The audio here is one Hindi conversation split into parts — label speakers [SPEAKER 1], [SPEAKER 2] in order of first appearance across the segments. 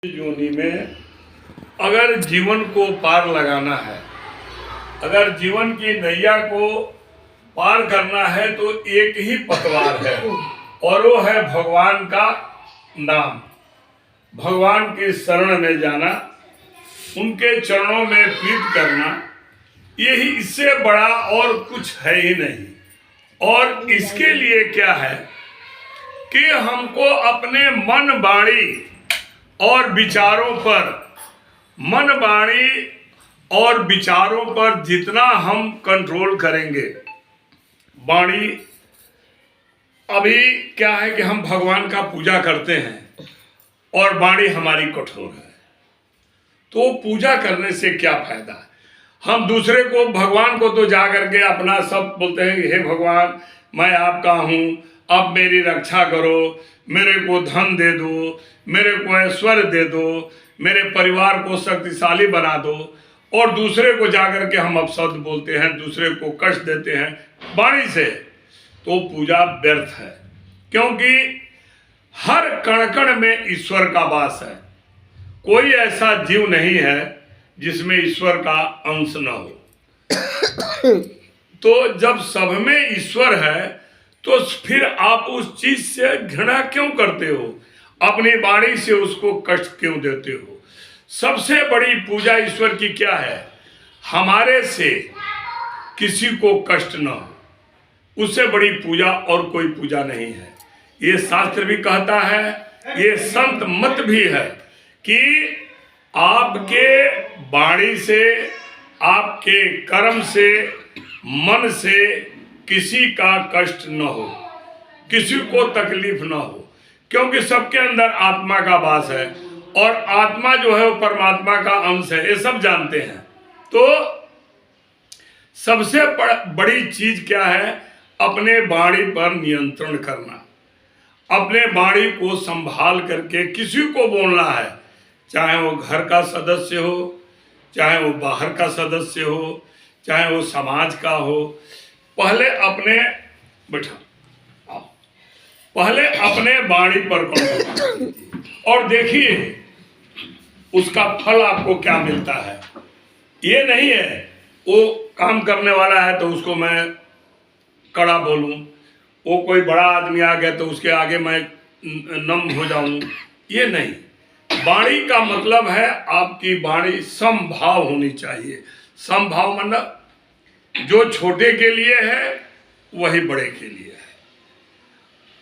[SPEAKER 1] योनि में अगर जीवन को पार लगाना है, अगर जीवन की नैया को पार करना है तो एक ही पतवार है और वो है भगवान का नाम। भगवान के शरण में जाना, उनके चरणों में प्रीत करना, यही इससे बड़ा और कुछ है ही नहीं। और इसके लिए क्या है कि हमको अपने मन वाणी और विचारों पर, मन वाणी और विचारों पर जितना हम कंट्रोल करेंगे, वाणी, अभी क्या है कि हम भगवान का पूजा करते हैं और वाणी हमारी कठोर है, तो पूजा करने से क्या फायदा है। हम दूसरे को, भगवान को तो जा करके अपना सब बोलते हैं, हे भगवान मैं आपका हूँ, अब मेरी रक्षा करो, मेरे को धन दे दो, मेरे को ऐश्वर्य दे दो, मेरे परिवार को शक्तिशाली बना दो। और दूसरे को जाकर के हम अपशब्द बोलते हैं, दूसरे को कष्ट देते हैं वाणी से, तो पूजा व्यर्थ है। क्योंकि हर कण कण में ईश्वर का वास है। कोई ऐसा जीव नहीं है जिसमें ईश्वर का अंश न हो। तो जब सब में ईश्वर है तो फिर आप उस चीज से घृणा क्यों करते हो, अपनी वाणी से उसको कष्ट क्यों देते हो। सबसे बड़ी पूजा ईश्वर की क्या है, हमारे से किसी को कष्ट न हो, उससे बड़ी पूजा और कोई पूजा नहीं है। ये शास्त्र भी कहता है, ये संत मत भी है कि आपके वाणी से, आपके कर्म से, मन से किसी का कष्ट न हो, किसी को तकलीफ न हो। क्योंकि सबके अंदर आत्मा का वास है और आत्मा जो है वो परमात्मा का अंश है, ये सब जानते हैं। तो सबसे बड़ी चीज क्या है, अपने वाणी पर नियंत्रण करना, अपने वाणी को संभाल करके किसी को बोलना है, चाहे वो घर का सदस्य हो, चाहे वो बाहर का सदस्य हो, चाहे वो समाज का हो। पहले अपने पहले अपने वाणी पर कंट्रोल और देखिए उसका फल आपको क्या मिलता है। ये नहीं है वो काम करने वाला है तो उसको मैं कड़ा बोलूं, वो कोई बड़ा आदमी आ गया तो उसके आगे मैं नम हो जाऊं, ये नहीं। वाणी का मतलब है आपकी वाणी समभाव होनी चाहिए। समभाव मतलब जो छोटे के लिए है वही बड़े के लिए है।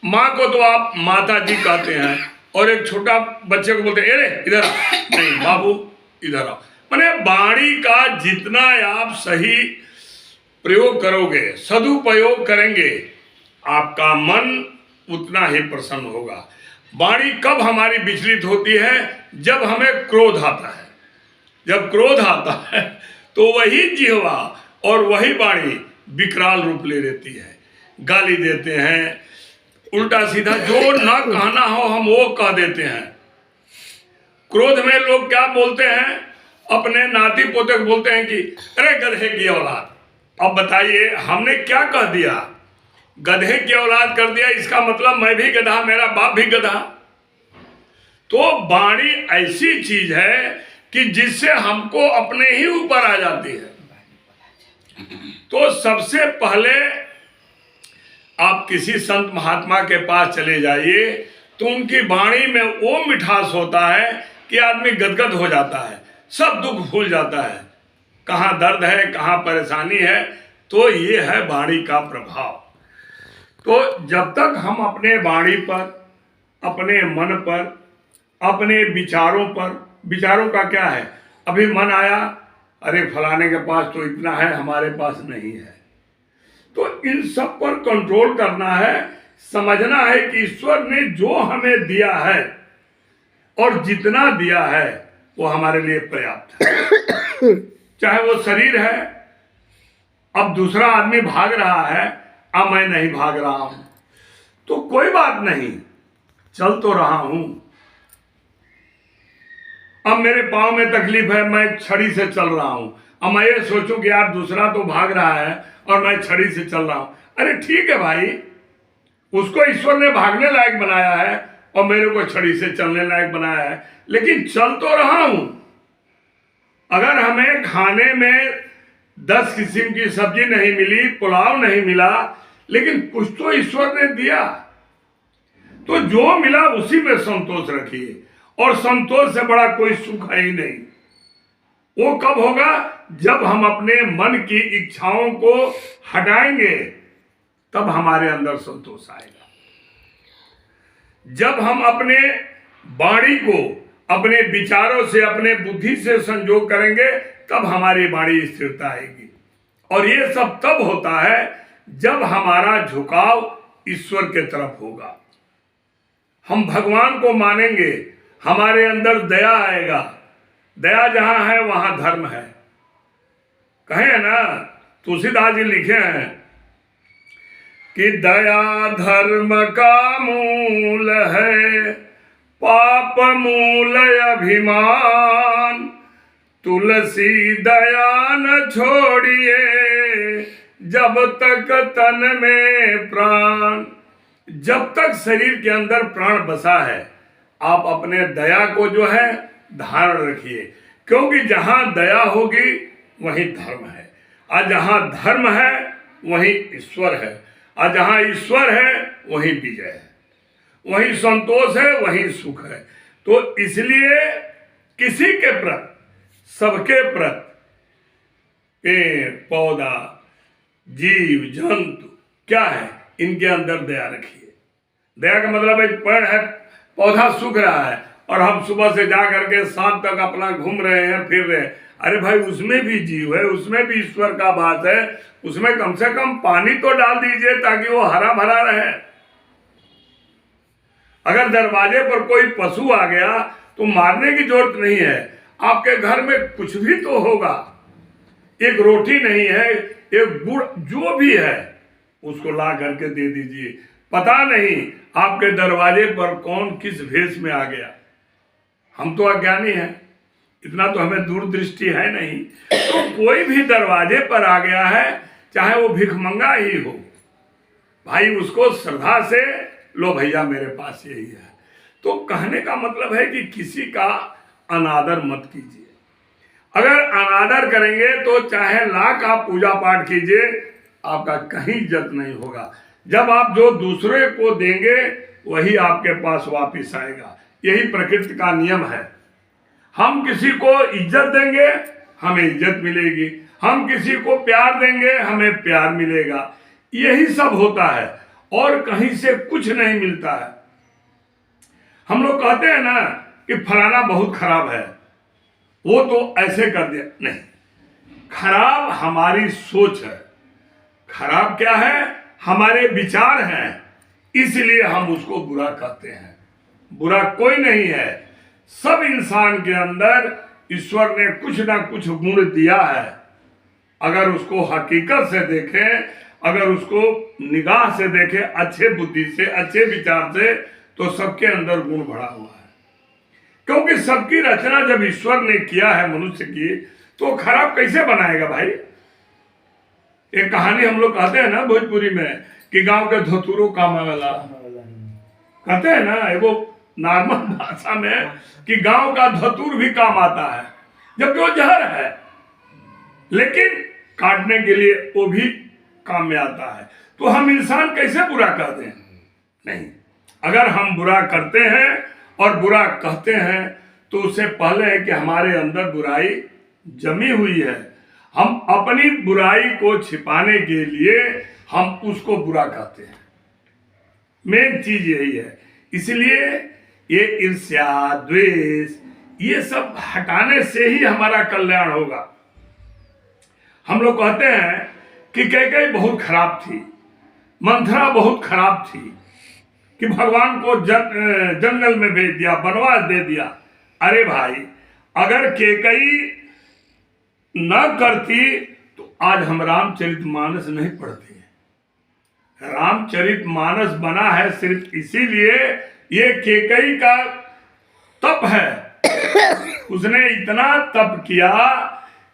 [SPEAKER 1] माँ को तो आप माता जी कहते हैं और एक छोटा बच्चे को बोलते हैं अरे इधर आ, नहीं बाबू इधर आओ। माने वाणी का जितना आप सही प्रयोग करोगे, सदुपयोग करेंगे, आपका मन उतना ही प्रसन्न होगा। वाणी कब हमारी विचलित होती है, जब हमें क्रोध आता है। जब क्रोध आता है तो वही जिह्वा और वही वाणी विकराल रूप ले लेती है। गाली देते हैं, उल्टा सीधा जो ना कहना हो हम वो कह देते हैं। क्रोध में लोग क्या बोलते हैं, अपने नाती पोते को बोलते हैं कि अरे गधे की औलाद। अब बताइए हमने क्या कह दिया, गधे की औलाद कर दिया, इसका मतलब मैं भी गधा, मेरा बाप भी गधा। तो वाणी ऐसी चीज है कि जिससे हमको अपने ही ऊपर आ जाती है। तो सबसे पहले आप किसी संत महात्मा के पास चले जाइए तो उनकी वाणी में वो मिठास होता है कि आदमी गदगद हो जाता है, सब दुख भूल जाता है, कहाँ दर्द है, कहाँ परेशानी है। तो ये है वाणी का प्रभाव। तो जब तक हम अपने वाणी पर, अपने मन पर, अपने विचारों पर, विचारों का क्या है, अभी मन आया अरे फलाने के पास तो इतना है, हमारे पास नहीं है, तो इन सब पर कंट्रोल करना है। समझना है कि ईश्वर ने जो हमें दिया है और जितना दिया है वो हमारे लिए पर्याप्त है। चाहे वो शरीर है, अब दूसरा आदमी भाग रहा है, अब मैं नहीं भाग रहा हूं तो कोई बात नहीं, चल तो रहा हूं। अब मेरे पांव में तकलीफ है, मैं छड़ी से चल रहा हूं। अब मैं ये सोचूं कि यार दूसरा तो भाग रहा है और मैं छड़ी से चल रहा हूं, अरे ठीक है भाई, उसको ईश्वर ने भागने लायक बनाया है, और मेरे को छड़ी से चलने लायक बनाया है, लेकिन चल तो रहा हूं। अगर हमें खाने में 10 किस्म की सब्जी नहीं मिली, पुलाव नहीं मिला, लेकिन कुछ तो ईश्वर ने दिया, तो जो मिला उसी में संतोष रखिए। और संतोष से बड़ा कोई सुख है ही नहीं। वो कब होगा? जब हम अपने मन की इच्छाओं को हटाएंगे, तब हमारे अंदर संतोष आएगा। जब हम अपने वाणी को अपने विचारों से, अपने बुद्धि से संजोग करेंगे, तब हमारी वाणी स्थिरता आएगी। और ये सब तब होता है जब हमारा झुकाव ईश्वर के तरफ होगा। हम भगवान को मानेंगे, हमारे अंदर दया आएगा। दया जहां है वहां धर्म है। कहे ना, तुलसीदास जी लिखे हैं कि दया धर्म का मूल है, पाप मूल अभिमान। तुलसी दया न छोड़िए, जब तक तन में प्राण। जब तक शरीर के अंदर प्राण बसा है, आप अपने दया को जो है धारण रखिए, क्योंकि जहां दया होगी वहीं धर्म है, और जहां धर्म है वहीं ईश्वर है, और जहां ईश्वर है वहीं विजय है, वहीं संतोष है, वहीं सुख है। तो इसलिए किसी के प्रति, सबके प्रति, पेड़ पौधा जीव जंतु क्या है, इनके अंदर दया रखिए। दया का मतलब है, पेड़ है, पौधा सूख रहा है और हम सुबह से जा करके शाम तक अपना घूम रहे हैं, फिर रहे हैं। अरे भाई, उसमें भी जीव है, उसमें भी ईश्वर का बात है, उसमें कम से कम पानी तो डाल दीजिए ताकि वो हरा भरा रहे। अगर दरवाजे पर कोई पशु आ गया तो मारने की जरूरत नहीं है। आपके घर में कुछ भी तो होगा, एक रोटी नहीं है, एक गुड़, जो भी है उसको ला करके दे दीजिए। पता नहीं आपके दरवाजे पर कौन किस भेष में आ गया। हम तो अज्ञानी हैं, इतना तो हमें दूरदृष्टि है नहीं। तो कोई भी दरवाजे पर आ गया है, चाहे वो भिखमंगा ही हो, भाई उसको श्रद्धा से लो भैया मेरे पास यही है। तो कहने का मतलब है कि किसी का अनादर मत कीजिए। अगर अनादर करेंगे तो चाहे लाख आप पूजा पाठ कीजिए, आपका कहीं इज्जत नहीं होगा। जब आप जो दूसरे को देंगे वही आपके पास वापिस आएगा। यही प्रकृति का नियम है। हम किसी को इज्जत देंगे, हमें इज्जत मिलेगी। हम किसी को प्यार देंगे, हमें प्यार मिलेगा। यही सब होता है और कहीं से कुछ नहीं मिलता है। हम लोग कहते हैं ना कि फलाना बहुत खराब है, वो तो ऐसे कर दिया। नहीं, खराब हमारी सोच है। खराब क्या है? हमारे विचार हैं, इसलिए हम उसको बुरा कहते हैं। बुरा कोई नहीं है। सब इंसान के अंदर ईश्वर ने कुछ ना कुछ गुण दिया है। अगर उसको हकीकत से देखें, अगर उसको निगाह से देखें, अच्छे बुद्धि से, अच्छे विचार से, तो सबके अंदर गुण भरा हुआ है। क्योंकि सबकी रचना जब ईश्वर ने किया है मनुष्य की, तो खराब कैसे बनाएगा भाई? एक कहानी हम लोग कहते हैं ना भोजपुरी में कि गांव के धोतुरो काम आवेला, कहते हैं ना वो नॉर्मल भाषा में कि गांव का धतूर भी काम आता है, जब वो जहर है, लेकिन काटने के लिए वो भी काम में आता है। तो हम इंसान कैसे बुरा कहते हैं? नहीं, अगर हम बुरा करते हैं और बुरा कहते हैं तो उससे पहले है कि हमारे अंदर बुराई जमी हुई है। हम अपनी बुराई को छिपाने के लिए हम उसको बुरा कहते हैं। मेन चीज यही है। इसलिए ये ईर्ष्या, द्वेष, ये सब हटाने से ही हमारा कल्याण होगा। हम लोग कहते हैं कि कैकेयी बहुत खराब थी, मंथरा बहुत खराब थी, कि भगवान को जंगल में भेज दिया, वनवास दे दिया। अरे भाई, अगर कैकेयी न करती तो आज हम रामचरितमानस नहीं पढ़ते हैं। रामचरितमानस बना है सिर्फ इसीलिए, ये कैकेयी का तप है। उसने इतना तप किया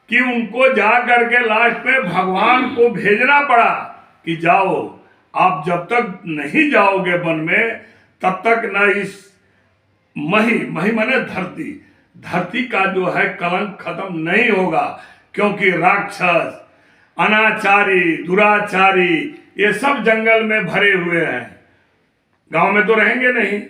[SPEAKER 1] कि उनको जा करके लास्ट में भगवान को भेजना पड़ा कि जाओ, आप जब तक नहीं जाओगे वन में, तब तक न इस मही मही माने धरती, धरती का जो है कलंक खत्म नहीं होगा, क्योंकि राक्षस, अनाचारी, दुराचारी ये सब जंगल में भरे हुए हैं, गांव में तो रहेंगे नहीं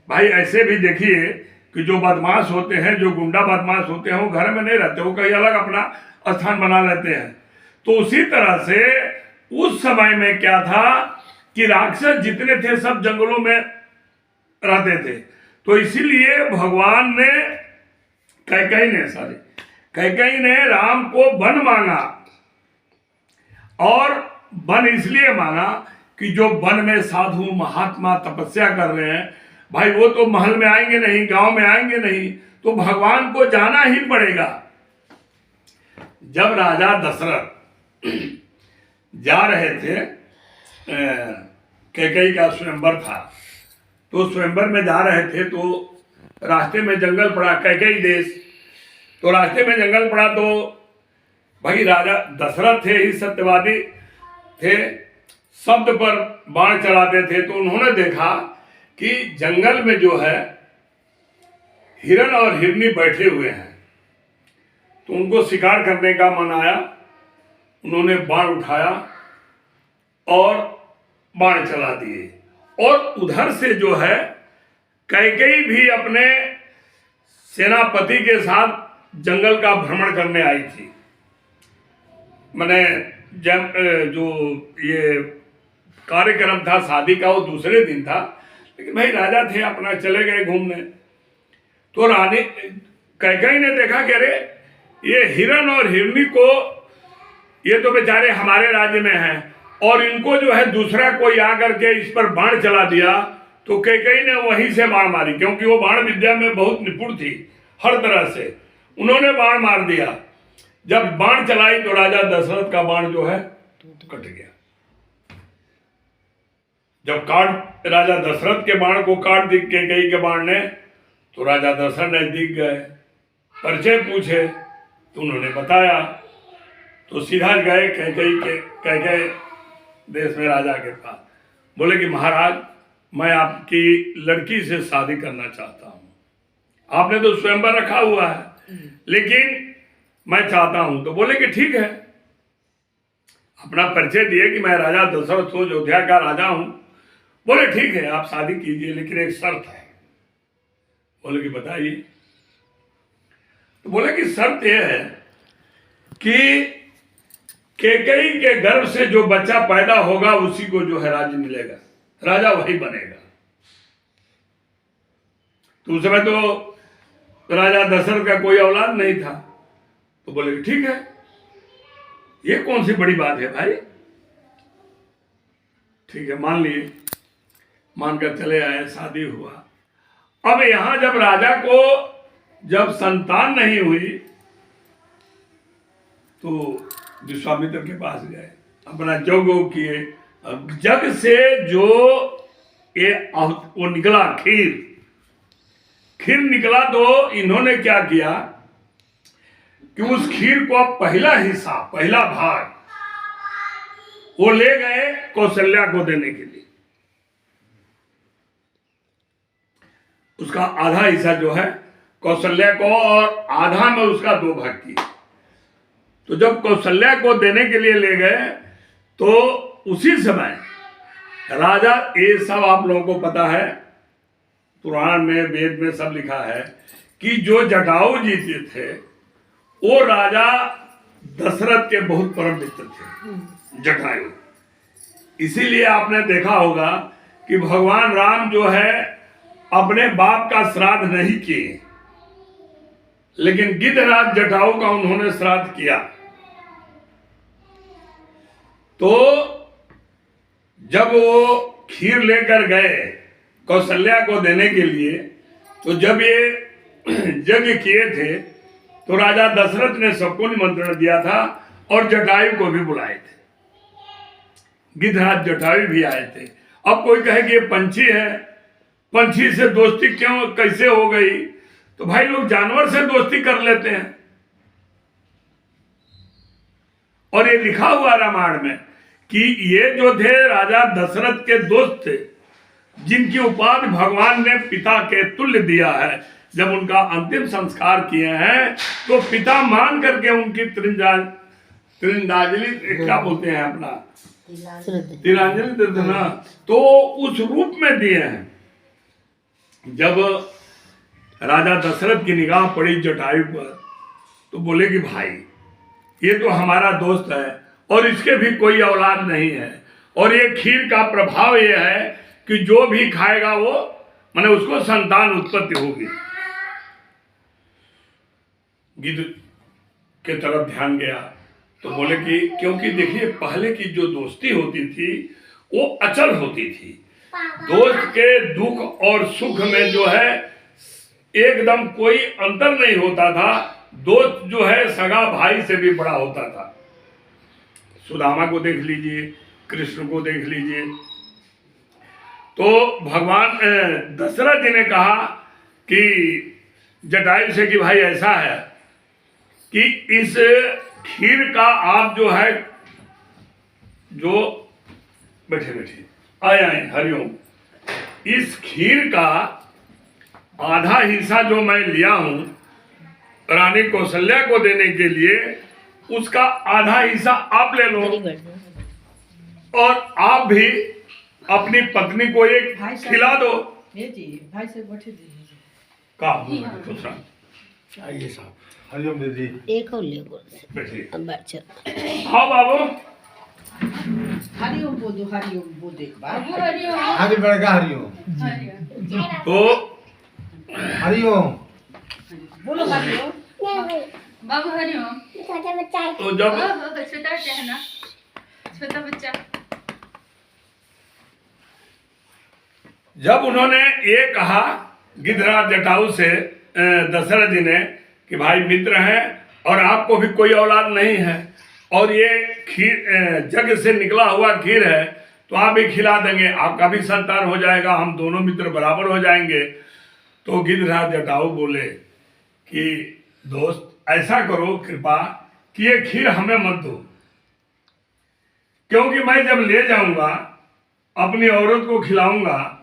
[SPEAKER 1] भाई। ऐसे भी देखिए कि जो बदमाश होते हैं, जो गुंडा बदमाश होते हैं, वो घर में नहीं रहते, वो कहीं अलग अपना स्थान बना लेते हैं। तो उसी तरह से उस समय में क्या था कि राक्षस जितने थे सब जंगलों में रहते थे। तो इसीलिए भगवान ने कैकेयी ने राम को वन मांगा, और वन इसलिए मांगा कि जो वन में साधु महात्मा तपस्या कर रहे हैं भाई, वो तो महल में आएंगे नहीं, गांव में आएंगे नहीं, तो भगवान को जाना ही पड़ेगा। जब राजा दशरथ जा रहे थे, कैकेयी का स्वयंवर था, तो स्वयंवर में जा रहे थे, तो रास्ते में जंगल पड़ा, कैकेयी देश, तो रास्ते में जंगल पड़ा। तो भाई राजा दशरथ थे ही सत्यवादी थे, शब्द पर बाण चलाते थे। तो उन्होंने देखा कि जंगल में जो है हिरण और हिरनी बैठे हुए हैं, तो उनको शिकार करने का मन आया। उन्होंने बाण उठाया और बाण चला दिए, और उधर से जो है कैकेयी भी अपने सेनापति के साथ जंगल का भ्रमण करने आई थी। मैंने जब जो ये कार्यक्रम था शादी का, वो दूसरे दिन था, लेकिन भाई राजा थे, अपना चले गए घूमने। तो रानी कैकेयी ने देखा कि अरे ये हिरण और हिरनी को, ये तो बेचारे हमारे राज्य में हैं, और इनको जो है दूसरा कोई आकर के इस पर बाण चला दिया। तो कैकेयी ने वहीं से बाण मारी, क्योंकि वो बाण विद्या में बहुत निपुण थी हर तरह से। उन्होंने बाण मार दिया। जब बाण चलाई तो राजा दशरथ का बाण जो है कट गया। जब राजा दशरथ के बाण को काट दी कैकेयी के बाण ने, तो राजा दशरथ नजदीक गए, परिचय पूछे, तो उन्होंने बताया। तो सीधा गए कैकेयी देश में राजा के पास, बोले कि महाराज मैं आपकी लड़की से शादी करना चाहता हूँ, आपने तो स्वयंवर रखा हुआ है, लेकिन मैं चाहता हूं। तो बोले कि ठीक है, अपना परिचय दिए कि मैं राजा दशरथ हूं, अयोध्या का राजा हूं। बोले ठीक है आप शादी कीजिए, लेकिन एक शर्त है। बोले कि बताइए। तो बोले कि शर्त यह है कि कैकेयी के गर्भ से जो बच्चा पैदा होगा उसी को जो है राज्य मिलेगा, राजा वही बनेगा। तो उस समय तो राजा दशरथ का कोई औलाद नहीं था। तो बोले कि ठीक है, ये कौन सी बड़ी बात है भाई, ठीक है मान लिए, मानकर चले आए, शादी हुआ। अब यहां जब राजा को जब संतान नहीं हुई, तो विश्वामित्र के पास गए, अपना यज्ञ किए। अब जग से जो ये वो निकला खीर निकला, तो इन्होंने क्या किया कि उस खीर को पहला हिस्सा, पहला भाग वो ले गए कौशल्या को देने के लिए। उसका आधा हिस्सा जो है कौशल्या को, और आधा में उसका 2 भाग किया। तो जब कौशल्या को देने के लिए ले गए, तो उसी समय राजा, ये सब आप लोगों को पता है, पुराण में वेद में सब लिखा है कि जो जटायु जी थे वो राजा दशरथ के बहुत परम मित्र थे, जटायु। इसीलिए आपने देखा होगा कि भगवान राम जो है अपने बाप का श्राद्ध नहीं किए, लेकिन गिद्धराज जटायु का उन्होंने श्राद्ध किया। तो जब वो खीर लेकर गए कौशल्या को देने के लिए, तो जब ये यज्ञ किए थे, तो राजा दशरथ ने सबको निमंत्रण दिया था, और जटायु को भी बुलाए थे, गिद्धराज जटायु भी आए थे। अब कोई कहे कि ये पंछी है, पंछी से दोस्ती क्यों कैसे हो गई? तो भाई लोग जानवर से दोस्ती कर लेते हैं, और ये लिखा हुआ रामायण में कि ये जो थे राजा दशरथ के दोस्त थे, जिनकी उपाधि भगवान ने पिता के तुल्य दिया है, जब उनका अंतिम संस्कार किए हैं तो पिता मान करके उनकी तिरंदाजलि क्या बोलते हैं अपना तिरंजलि देते ना, तो उस रूप में दिए हैं। जब राजा दशरथ की निगाह पड़ी जटायु पर तो बोले कि भाई ये तो हमारा दोस्त है और इसके भी कोई औलाद नहीं है, और ये खीर का प्रभाव ये है कि जो भी खाएगा वो माने उसको संतान उत्पत्ति होगी। गिद्ध के तरफ ध्यान गया तो बोले कि क्योंकि देखिए पहले की जो दोस्ती होती थी वो अचल होती थी, दोस्त के दुख और सुख में जो है एकदम कोई अंतर नहीं होता था, दोस्त जो है सगा भाई से भी बड़ा होता था। सुदामा को देख लीजिए, कृष्ण को देख लीजिए। तो भगवान दशरथ जी ने कहा कि जटायु से कि भाई ऐसा है कि इस खीर का आप जो है जो बैठे बैठे आए हरिओम, इस खीर का आधा हिस्सा जो मैं लिया हूं रानी कौशल्या को देने के लिए, उसका आधा हिस्सा आप ले लो और आप भी अपनी पत्नी को एक खिला दो।
[SPEAKER 2] भाई से बैठे
[SPEAKER 1] का आइए साहब,
[SPEAKER 3] हरिओम दीदी,
[SPEAKER 2] एक और ले
[SPEAKER 1] बैठिए।
[SPEAKER 2] बैठ
[SPEAKER 1] हाँ बाबू,
[SPEAKER 2] हरिओम बोल दो, हरिओम बोल दे बाबू,
[SPEAKER 3] आगे बढ़ेगा हरिओम,
[SPEAKER 1] तो
[SPEAKER 3] हरिओम
[SPEAKER 2] बोलो हरिओम
[SPEAKER 4] बाबू हरिओम।
[SPEAKER 1] तो जब
[SPEAKER 4] छोटा बच्चा है ना, छोटा बच्चा।
[SPEAKER 1] जब उन्होंने ये कहा गिद्धराज जटायु से दशरथ जी ने कि भाई मित्र हैं और आपको भी कोई औलाद नहीं है और ये खीर जग से निकला हुआ खीर है तो आप भी खिला देंगे, आपका भी संतान हो जाएगा, हम दोनों मित्र बराबर हो जाएंगे। तो गिद्धराज जटायु बोले कि दोस्त ऐसा करो कृपा कि ये खीर हमें मत दो, क्योंकि मैं जब ले जाऊंगा अपनी औरत को खिलाऊंगा,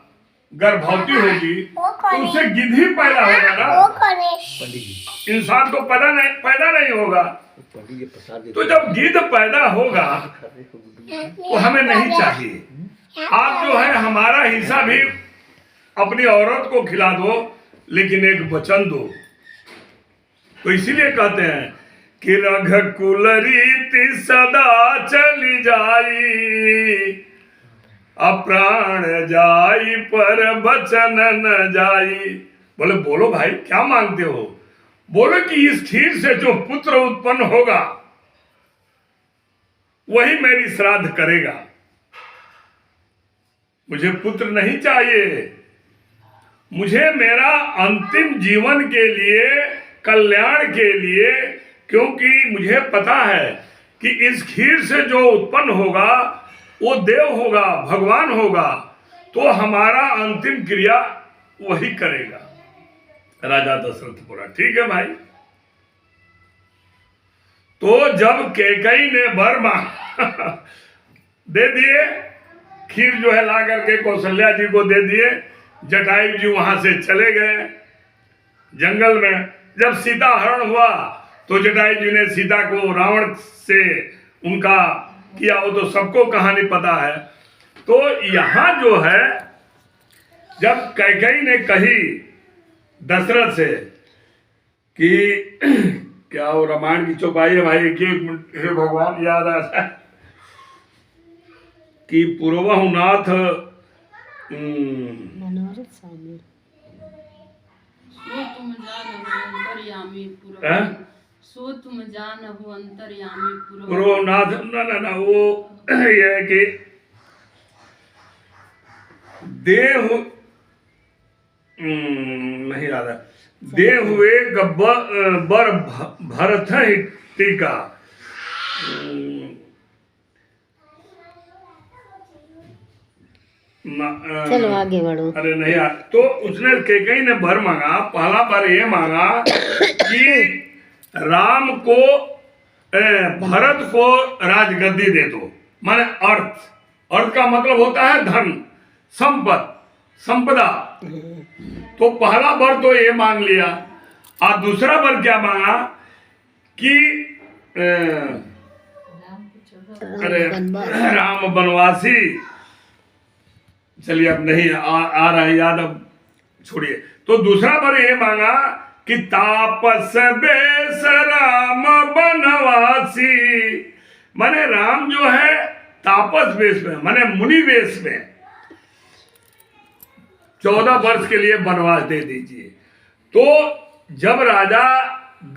[SPEAKER 1] गर्भवती होगी तो उससे गिद्ध ही पैदा होगा ना, इंसान तो पैदा नहीं होगा। तो जब गिद्ध पैदा होगा तो हमें नहीं चाहिए, आप जो है हमारा हिस्सा भी अपनी औरत को खिला दो, लेकिन एक वचन दो। तो इसीलिए कहते हैं कि रघुकुल रीति सदा चली जाई, अप्राण जाई पर वचन न जाई। बोले बोलो भाई क्या मांगते हो? बोले कि इस खीर से जो पुत्र उत्पन्न होगा वही मेरी श्राद्ध करेगा, मुझे पुत्र नहीं चाहिए, मुझे मेरा अंतिम जीवन के लिए, कल्याण के लिए, क्योंकि मुझे पता है कि इस खीर से जो उत्पन्न होगा वो देव होगा, भगवान होगा, तो हमारा अंतिम क्रिया वही करेगा। राजा दशरथ बोला ठीक है भाई। तो जब कैकेयी ने वर दे दिए, खीर जो है ला करके कौशल्या जी को दे दिए, जटायु जी वहां से चले गए जंगल में। जब सीता हरण हुआ तो जटायु जी ने सीता को रावण से उनका किया, वो तो सबको कहानी पता है। तो यहां जो है जब कैकेयी ने कही दशरथ से कि क्या वो रामायण की चौपाई है भाई, एक मिनट हे भगवान याद आता है कि पूर्वहुनाथ
[SPEAKER 2] मनोरथ स्वामी
[SPEAKER 4] सो तुम जानहु अंतर्यामी सो तुम जानहु अंतर्यामी
[SPEAKER 1] पूर्वहुनाथ ना वो ये है कि देह नहीं याद है, देह हुए बर भरत टीका,
[SPEAKER 2] चलो आगे बढ़ो।
[SPEAKER 1] अरे नहीं यार, तो उसने कैकेयी ने भर मांगा, पहला बार ये मांगा कि राम को भरत को राजगद्दी दे दो, माने अर्थ का मतलब होता है धन संपत्ति, संपदा। तो पहला वर तो ये मांग लिया, और दूसरा वर क्या मांगा कि अरे राम बनवासी, चलिए अब नहीं आ रहा है याद, अब छोड़िए। तो दूसरा वर ये मांगा कि तापस बेस राम बनवासी, माने राम जो है तापस वेश में, माने मुनि वेश में 14 वर्ष के लिए वनवास दे दीजिए। तो जब राजा